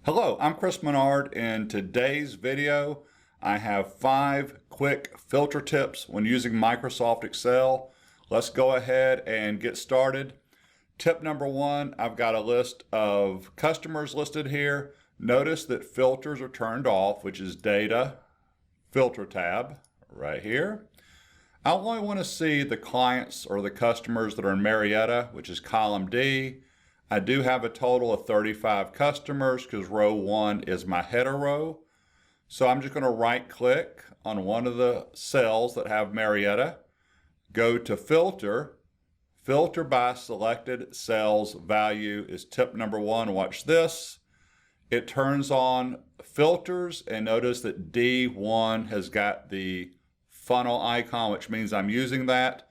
Hello, I'm Chris Menard. In today's video, I have 5 quick filter tips when using Microsoft Excel. Let's go ahead and get started. Tip number 1, I've got a list of customers listed here. Notice that filters are turned off, which is Data, Filter tab right here. I only want to see the clients or the customers that are in Marietta, which is column D. I do have a total of 35 customers because row 1 is my header row. So I'm just going to right click on one of the cells that have Marietta, go to filter, filter by selected cells value is tip number 1. Watch this. It turns on filters and notice that D1 has got the funnel icon, which means I'm using that.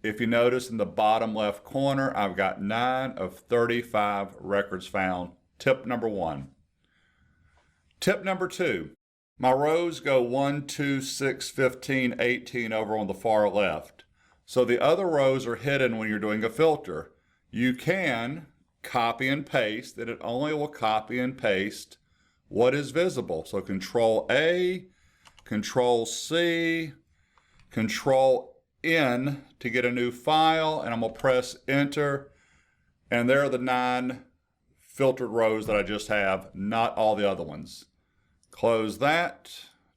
If you notice in the bottom left corner, I've got 9 of 35 records found. Tip number 1. Tip number 2. My rows go 1, 2, 6, 15, 18 over on the far left. So the other rows are hidden when you're doing a filter. You can copy and paste, and it only will copy and paste what is visible. So Control A, Control C, Control N to get a new file, and I'm going to press enter, and there are the 9 filtered rows that I just have, not all the other ones. Close that,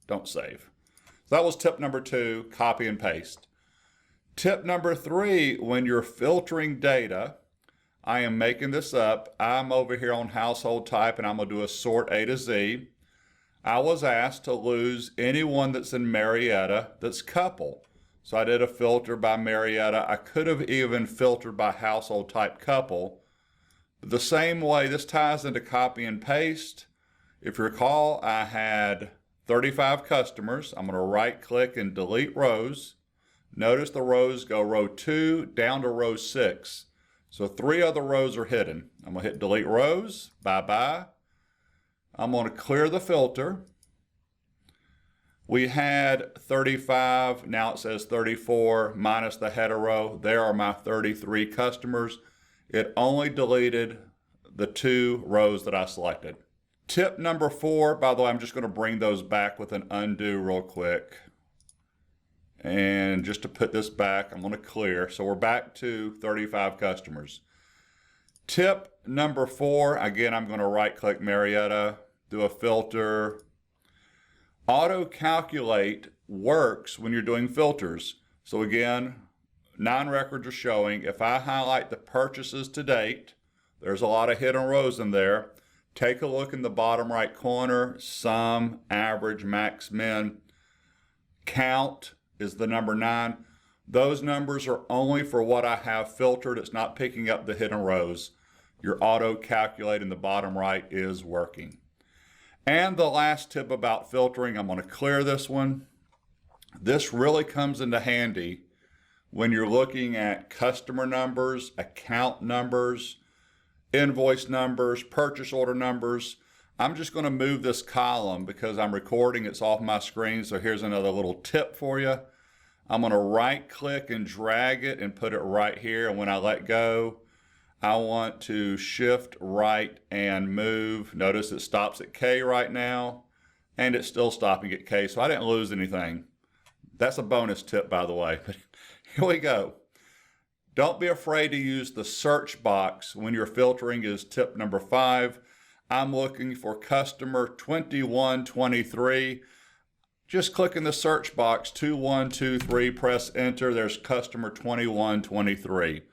don't save. So that was tip number 2, copy and paste. Tip number 3, when you're filtering data, I am making this up. I'm over here on household type and I'm going to do a sort A to Z. I was asked to lose anyone that's in Marietta that's couple. So I did a filter by Marietta. I could have even filtered by household type couple. The same way, this ties into copy and paste. If you recall, I had 35 customers. I'm going to right click and delete rows. Notice the rows go row 2 down to row 6. So 3 other rows are hidden. I'm going to hit delete rows. Bye-bye. I'm going to clear the filter. We had 35, now it says 34 minus the header row. There are my 33 customers. It only deleted the 2 rows that I selected. Tip number 4, by the way, I'm just going to bring those back with an undo real quick. And just to put this back, I'm going to clear. So we're back to 35 customers. Tip number 4, again, I'm going to right click Marietta, do a filter. Auto-calculate works when you're doing filters. So again, 9 records are showing. If I highlight the purchases to date, there's a lot of hidden rows in there. Take a look in the bottom right corner, sum, average, max, min. Count is the number 9. Those numbers are only for what I have filtered. It's not picking up the hidden rows. Your auto-calculate in the bottom right is working. And the last tip about filtering, I'm going to clear this one. This really comes into handy when you're looking at customer numbers, account numbers, invoice numbers, purchase order numbers. I'm just going to move this column because I'm recording. It's off my screen. So here's another little tip for you. I'm going to right click and drag it and put it right here. And when I let go, I want to shift right and move. Notice it stops at K right now, and it's still stopping at K, so I didn't lose anything. That's a bonus tip, by the way. But here we go. Don't be afraid to use the search box when you're filtering is tip number 5. I'm looking for customer 2123. Just click in the search box, 2123, press enter. There's customer 2123.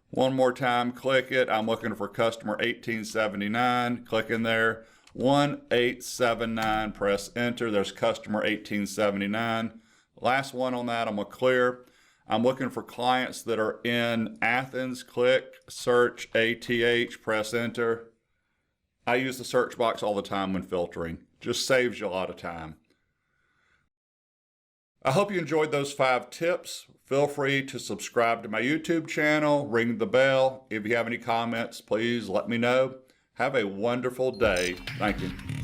One more time, click it. I'm looking for customer 1879. Click in there, 1879, press enter. There's customer 1879. Last one on that, I'm going to clear. I'm looking for clients that are in Athens. Click, search, ATH, press enter. I use the search box all the time when filtering. Just saves you a lot of time. I hope you enjoyed those 5 tips. Feel free to subscribe to my YouTube channel, ring the bell. If you have any comments, please let me know. Have a wonderful day. Thank you.